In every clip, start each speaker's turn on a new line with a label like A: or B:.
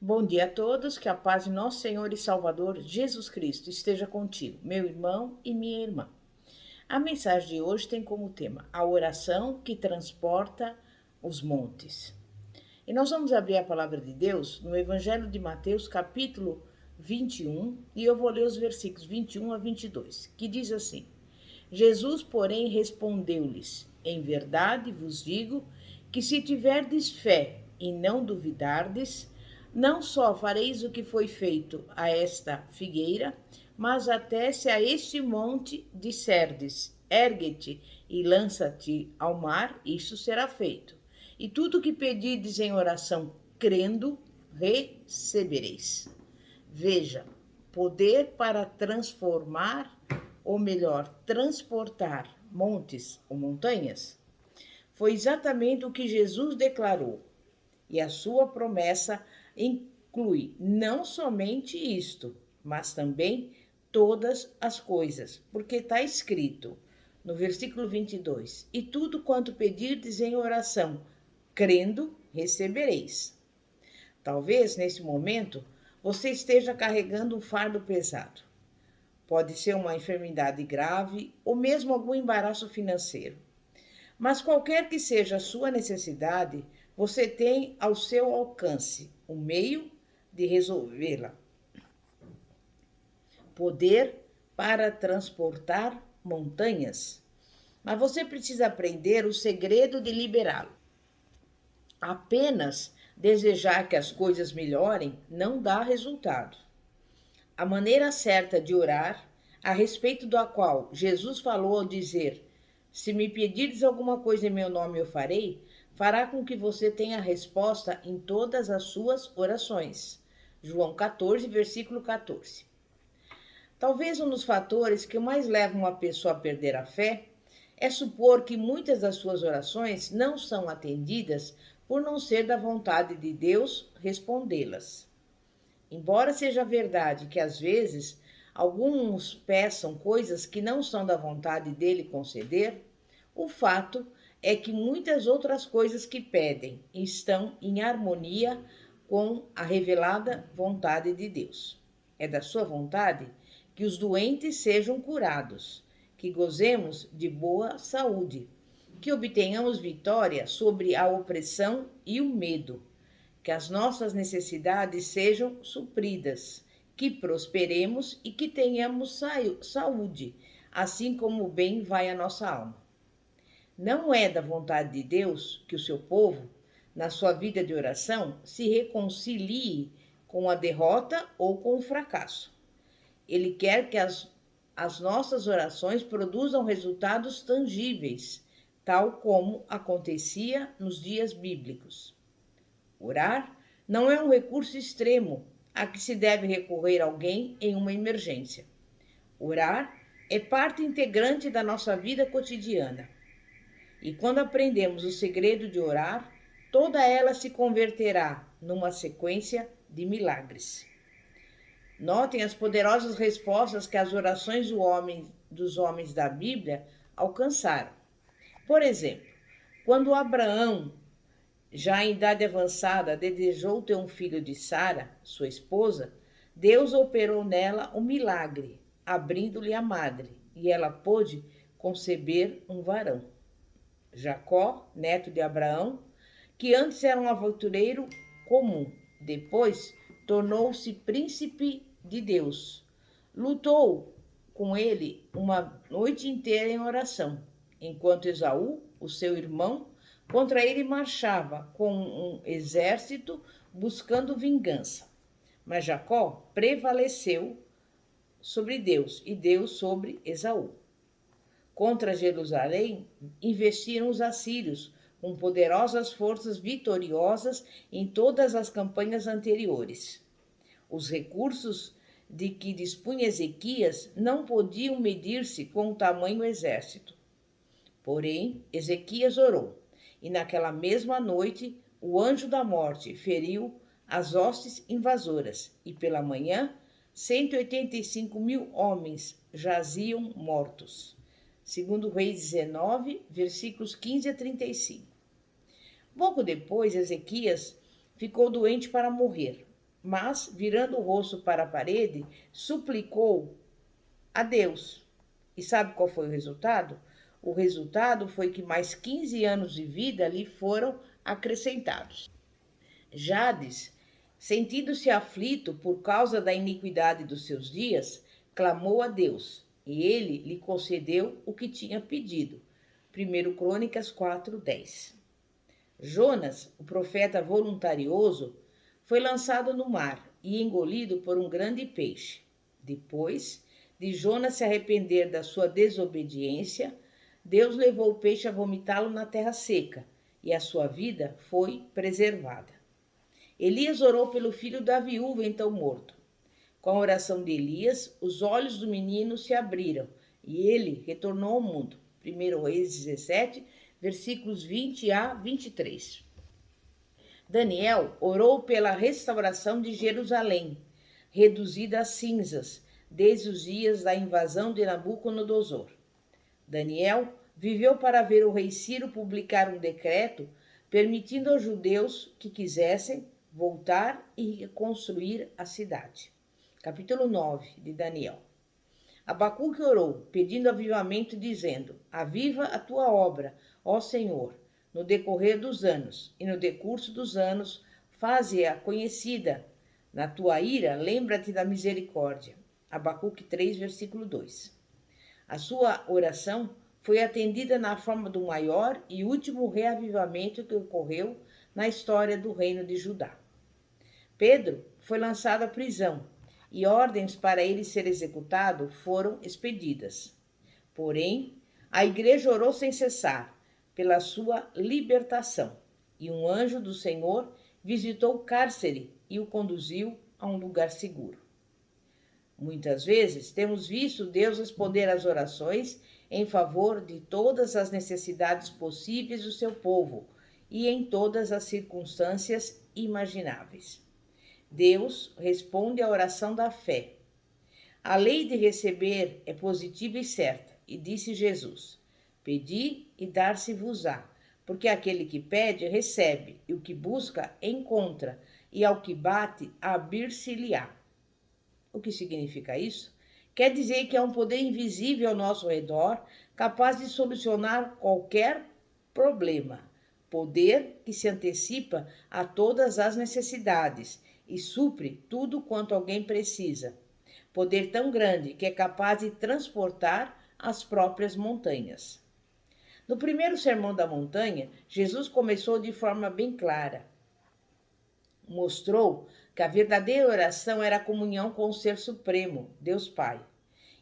A: Bom dia a todos, que a paz de nosso Senhor e Salvador Jesus Cristo esteja contigo, meu irmão e minha irmã. A mensagem de hoje tem como tema a oração que transporta os montes. E nós vamos abrir a palavra de Deus no Evangelho de Mateus, capítulo 21, e eu vou ler os versículos 21 a 22, que diz assim: Jesus, porém, respondeu-lhes: Em verdade vos digo que se tiverdes fé e não duvidardes, não só fareis o que foi feito a esta figueira, mas até se a este monte disserdes: Ergue-te e lança-te ao mar, isso será feito. E tudo o que pedirdes em oração, crendo, recebereis. Veja, poder para transformar, ou melhor, transportar montes ou montanhas, foi exatamente o que Jesus declarou. E a sua promessa inclui não somente isto, mas também todas as coisas, porque está escrito no versículo 22: E tudo quanto pedirdes em oração, crendo, recebereis. Talvez nesse momento você esteja carregando um fardo pesado. Pode ser uma enfermidade grave ou mesmo algum embaraço financeiro. Mas qualquer que seja a sua necessidade, você tem ao seu alcance o meio de resolvê-la. Poder para transportar montanhas. Mas você precisa aprender o segredo de liberá-lo. Apenas desejar que as coisas melhorem não dá resultado. A maneira certa de orar, a respeito da qual Jesus falou ao dizer: Se me pedirdes alguma coisa em meu nome eu farei, fará com que você tenha resposta em todas as suas orações. João 14, versículo 14. Talvez um dos fatores que mais levam uma pessoa a perder a fé é supor que muitas das suas orações não são atendidas por não ser da vontade de Deus respondê-las. Embora seja verdade que às vezes alguns peçam coisas que não são da vontade dele conceder, o fato é que muitas outras coisas que pedem estão em harmonia com a revelada vontade de Deus. É da sua vontade que os doentes sejam curados, que gozemos de boa saúde, que obtenhamos vitória sobre a opressão e o medo, que as nossas necessidades sejam supridas, que prosperemos e que tenhamos saúde, assim como o bem vai à nossa alma. Não é da vontade de Deus que o seu povo, na sua vida de oração, se reconcilie com a derrota ou com o fracasso. Ele quer que as nossas orações produzam resultados tangíveis, tal como acontecia nos dias bíblicos. Orar não é um recurso extremo a que se deve recorrer a alguém em uma emergência. Orar é parte integrante da nossa vida cotidiana. E quando aprendemos o segredo de orar, toda ela se converterá numa sequência de milagres. Notem as poderosas respostas que as orações dos homens da Bíblia alcançaram. Por exemplo, quando Abraão, já em idade avançada, desejou ter um filho de Sara, sua esposa, Deus operou nela um milagre, abrindo-lhe a madre, e ela pôde conceber um varão. Jacó, neto de Abraão, que antes era um aventureiro comum, depois tornou-se príncipe de Deus. Lutou com ele uma noite inteira em oração, enquanto Esaú, o seu irmão, contra ele marchava com um exército buscando vingança. Mas Jacó prevaleceu sobre Deus e Deus sobre Esaú. Contra Jerusalém investiram os assírios, com poderosas forças vitoriosas em todas as campanhas anteriores. Os recursos de que dispunha Ezequias não podiam medir-se com o tamanho exército. Porém, Ezequias orou, e naquela mesma noite o anjo da morte feriu as hostes invasoras, e pela manhã 185.000 homens jaziam mortos. Segundo Reis 19, versículos 15 a 35. Pouco depois, Ezequias ficou doente para morrer. mas, virando o rosto para a parede, suplicou a Deus. E sabe qual foi o resultado? O resultado foi que mais 15 anos de vida lhe foram acrescentados. Jades, sentindo-se aflito por causa da iniquidade dos seus dias, clamou a Deus, e ele lhe concedeu o que tinha pedido. 1 Crônicas 4:10. Jonas, o profeta voluntarioso, foi lançado no mar e engolido por um grande peixe. Depois de Jonas se arrepender da sua desobediência, Deus levou o peixe a vomitá-lo na terra seca, e a sua vida foi preservada. Elias orou pelo filho da viúva então morto. Com a oração de Elias, os olhos do menino se abriram e ele retornou ao mundo. 1 Reis 17, versículos 20 a 23. Daniel orou pela restauração de Jerusalém, reduzida a cinzas, desde os dias da invasão de Nabucodonosor. Daniel viveu para ver o rei Ciro publicar um decreto permitindo aos judeus que quisessem voltar e reconstruir a cidade. Capítulo 9 de Daniel. Abacuque orou, pedindo avivamento, dizendo: Aviva a tua obra, ó Senhor, no decorrer dos anos, e no decurso dos anos, faze-a conhecida. Na tua ira, lembra-te da misericórdia. Abacuque 3, versículo 2. A sua oração foi atendida na forma do maior e último reavivamento que ocorreu na história do reino de Judá. Pedro foi lançado à prisão e ordens para ele ser executado foram expedidas. Porém, a igreja orou sem cessar pela sua libertação, e um anjo do Senhor visitou o cárcere e o conduziu a um lugar seguro. Muitas vezes temos visto Deus responder às orações em favor de todas as necessidades possíveis do seu povo e em todas as circunstâncias imagináveis. Deus responde à oração da fé. A lei de receber é positiva e certa, e disse Jesus: Pedi e dar-se-vos-á, porque aquele que pede recebe, e o que busca encontra, e ao que bate abrir-se-lhe-á. O que significa isso? Quer dizer que há um poder invisível ao nosso redor, capaz de solucionar qualquer problema. Poder que se antecipa a todas as necessidades e supre tudo quanto alguém precisa. Poder tão grande que é capaz de transportar as próprias montanhas. No primeiro sermão da montanha, Jesus começou de forma bem clara. Mostrou que a verdadeira oração era a comunhão com o Ser Supremo, Deus Pai.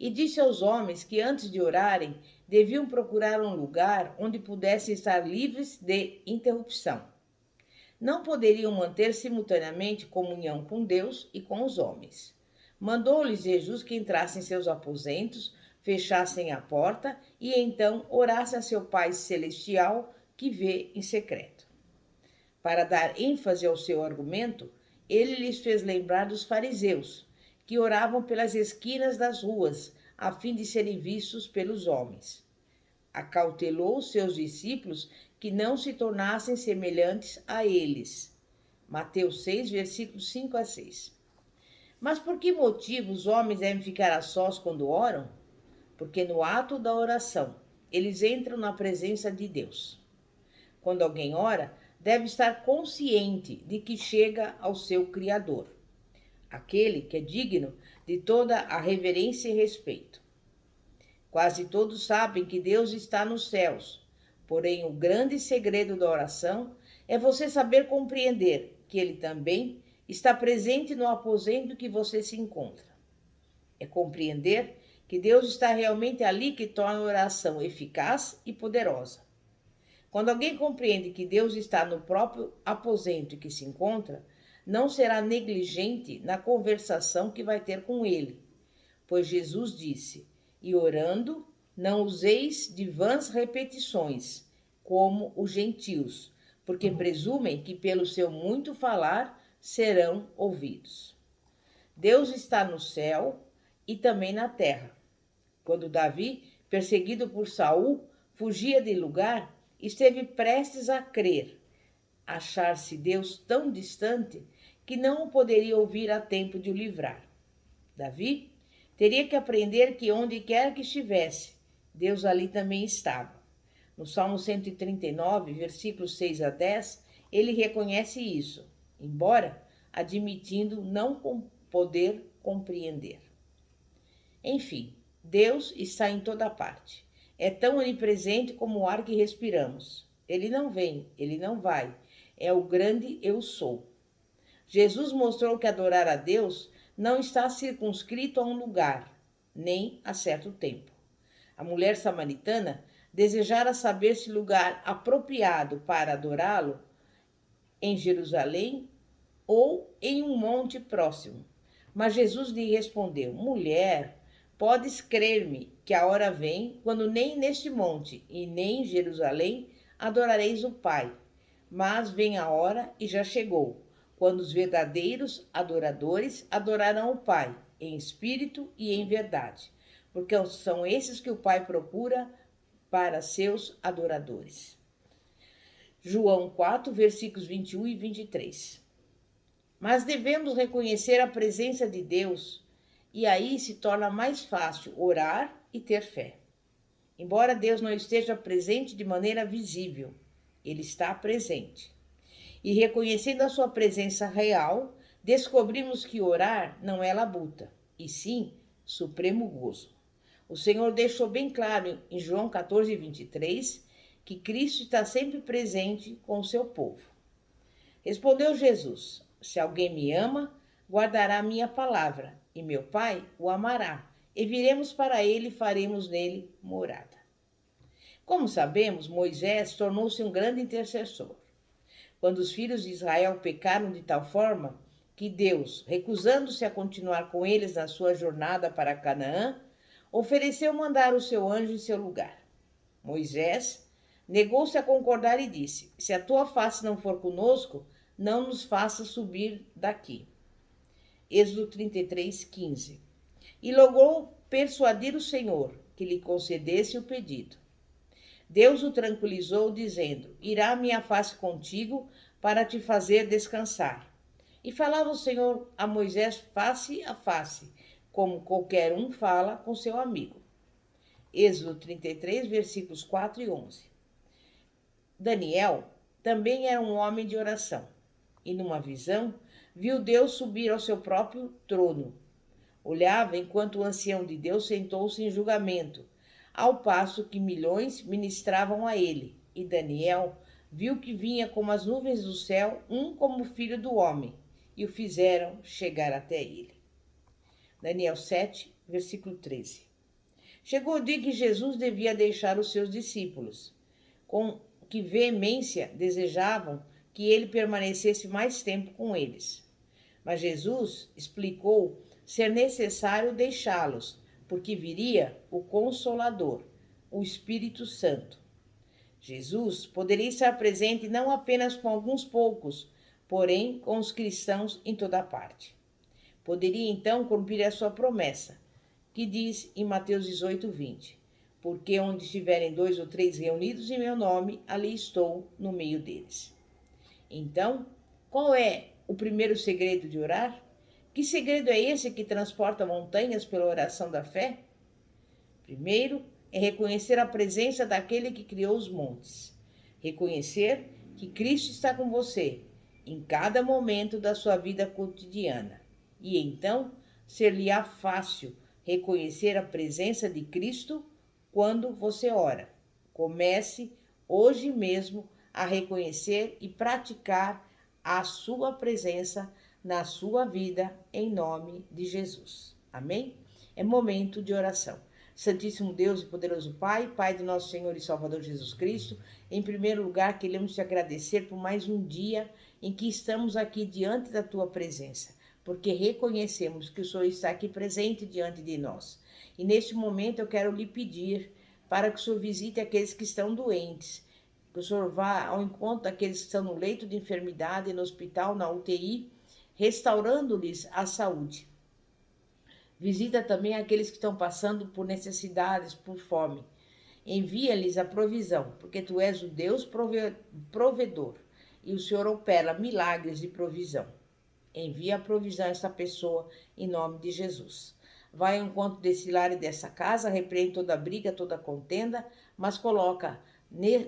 A: E disse aos homens que antes de orarem, deviam procurar um lugar onde pudessem estar livres de interrupção. Não poderiam manter simultaneamente comunhão com Deus e com os homens. Mandou-lhes Jesus que entrassem em seus aposentos, fechassem a porta e então orassem a seu Pai Celestial que vê em secreto. Para dar ênfase ao seu argumento, ele lhes fez lembrar dos fariseus, que oravam pelas esquinas das ruas, a fim de serem vistos pelos homens. Acautelou seus discípulos que não se tornassem semelhantes a eles. Mateus 6, versículos 5 a 6. Mas por que motivo os homens devem ficar a sós quando oram? Porque no ato da oração, eles entram na presença de Deus. Quando alguém ora, deve estar consciente de que chega ao seu Criador, aquele que é digno de toda a reverência e respeito. Quase todos sabem que Deus está nos céus, porém o grande segredo da oração é você saber compreender que Ele também está presente no aposento que você se encontra. É compreender que Deus está realmente ali que torna a oração eficaz e poderosa. Quando alguém compreende que Deus está no próprio aposento em que se encontra, não será negligente na conversação que vai ter com ele, pois Jesus disse: E orando, não useis de vãs repetições, como os gentios, porque presumem que pelo seu muito falar serão ouvidos. Deus está no céu e também na terra. Quando Davi, perseguido por Saul, fugia de lugar, esteve prestes a crer, achar-se Deus tão distante que não o poderia ouvir a tempo de o livrar. Davi teria que aprender que onde quer que estivesse, Deus ali também estava. No Salmo 139, versículos 6 a 10, ele reconhece isso, embora admitindo não poder compreender. Enfim, Deus está em toda parte. É tão onipresente como o ar que respiramos. Ele não vem, ele não vai. É o grande eu sou. Jesus mostrou que adorar a Deus não está circunscrito a um lugar, nem a certo tempo. A mulher samaritana desejara saber se lugar apropriado para adorá-lo em Jerusalém ou em um monte próximo. Mas Jesus lhe respondeu: mulher, podes crer-me que a hora vem quando nem neste monte e nem em Jerusalém adorareis o Pai. Mas vem a hora, e já chegou, quando os verdadeiros adoradores adorarão o Pai, em espírito e em verdade, porque são esses que o Pai procura para seus adoradores. João 4, versículos 21 e 23. Mas devemos reconhecer a presença de Deus, e aí se torna mais fácil orar e ter fé. Embora Deus não esteja presente de maneira visível, Ele está presente. E reconhecendo a sua presença real, descobrimos que orar não é labuta, e sim supremo gozo. O Senhor deixou bem claro em João 14, 23, que Cristo está sempre presente com o seu povo. Respondeu Jesus: se alguém me ama, guardará a minha palavra, e meu Pai o amará, e viremos para ele e faremos nele morada. Como sabemos, Moisés tornou-se um grande intercessor. Quando os filhos de Israel pecaram de tal forma que Deus, recusando-se a continuar com eles na sua jornada para Canaã, ofereceu mandar o seu anjo em seu lugar. Moisés negou-se a concordar e disse: se a tua face não for conosco, não nos faça subir daqui. Êxodo 33, 15. E logrou persuadir o Senhor que lhe concedesse o pedido. Deus o tranquilizou, dizendo: irá minha face contigo para te fazer descansar. E falava o Senhor a Moisés face a face, como qualquer um fala com seu amigo. Êxodo 33, versículos 4 e 11. Daniel também era um homem de oração, e numa visão viu Deus subir ao seu próprio trono. Olhava enquanto o ancião de Deus sentou-se em julgamento, ao passo que milhões ministravam a ele, e Daniel viu que vinha como as nuvens do céu, um como filho do homem, e o fizeram chegar até ele. Daniel 7, versículo 13. Chegou o dia que Jesus devia deixar os seus discípulos, com que veemência desejavam que ele permanecesse mais tempo com eles. Mas Jesus explicou ser necessário deixá-los, porque viria o Consolador, o Espírito Santo. Jesus poderia estar presente não apenas com alguns poucos, porém com os cristãos em toda parte. Poderia então cumprir a sua promessa, que diz em Mateus 18, 20: porque onde estiverem 2 ou 3 reunidos em meu nome, ali estou no meio deles. Então, qual é o primeiro segredo de orar? Que segredo é esse que transporta montanhas pela oração da fé? Primeiro, é reconhecer a presença daquele que criou os montes. Reconhecer que Cristo está com você em cada momento da sua vida cotidiana. E então, ser-lhe-á fácil reconhecer a presença de Cristo quando você ora. Comece hoje mesmo a reconhecer e praticar a sua presença na sua vida, em nome de Jesus. Amém? É momento de oração. Santíssimo Deus e poderoso Pai, Pai do nosso Senhor e Salvador Jesus Cristo, em primeiro lugar queremos te agradecer por mais um dia em que estamos aqui diante da tua presença, porque reconhecemos que o Senhor está aqui presente diante de nós. E neste momento eu quero lhe pedir para que o Senhor visite aqueles que estão doentes, que o Senhor vá ao encontro daqueles que estão no leito de enfermidade, no hospital, na UTI, restaurando-lhes a saúde. Visita também aqueles que estão passando por necessidades, por fome. Envia-lhes a provisão, porque tu és o Deus provedor, e o Senhor opera milagres de provisão. Envia a provisão a essa pessoa em nome de Jesus. Vai ao encontro desse lar e dessa casa, repreende toda briga, toda contenda, mas coloca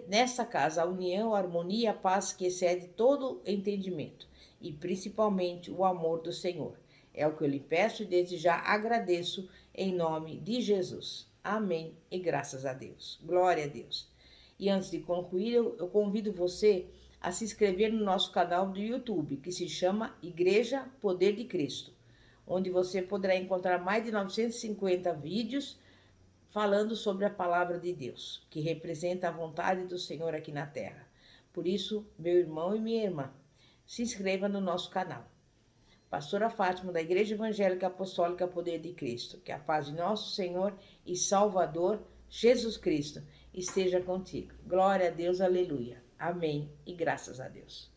A: nessa casa a união, a harmonia, a paz que excede todo entendimento e principalmente o amor do Senhor. É o que eu lhe peço e desde já agradeço em nome de Jesus. Amém e graças a Deus. Glória a Deus. E antes de concluir, eu convido você a se inscrever no nosso canal do YouTube, que se chama Igreja Poder de Cristo, onde você poderá encontrar mais de 950 vídeos falando sobre a palavra de Deus, que representa a vontade do Senhor aqui na terra. Por isso, meu irmão e minha irmã, se inscreva no nosso canal. Pastora Fátima, da Igreja Evangélica Apostólica Poder de Cristo. Que a paz de nosso Senhor e Salvador, Jesus Cristo, esteja contigo. Glória a Deus, aleluia. Amém e graças a Deus.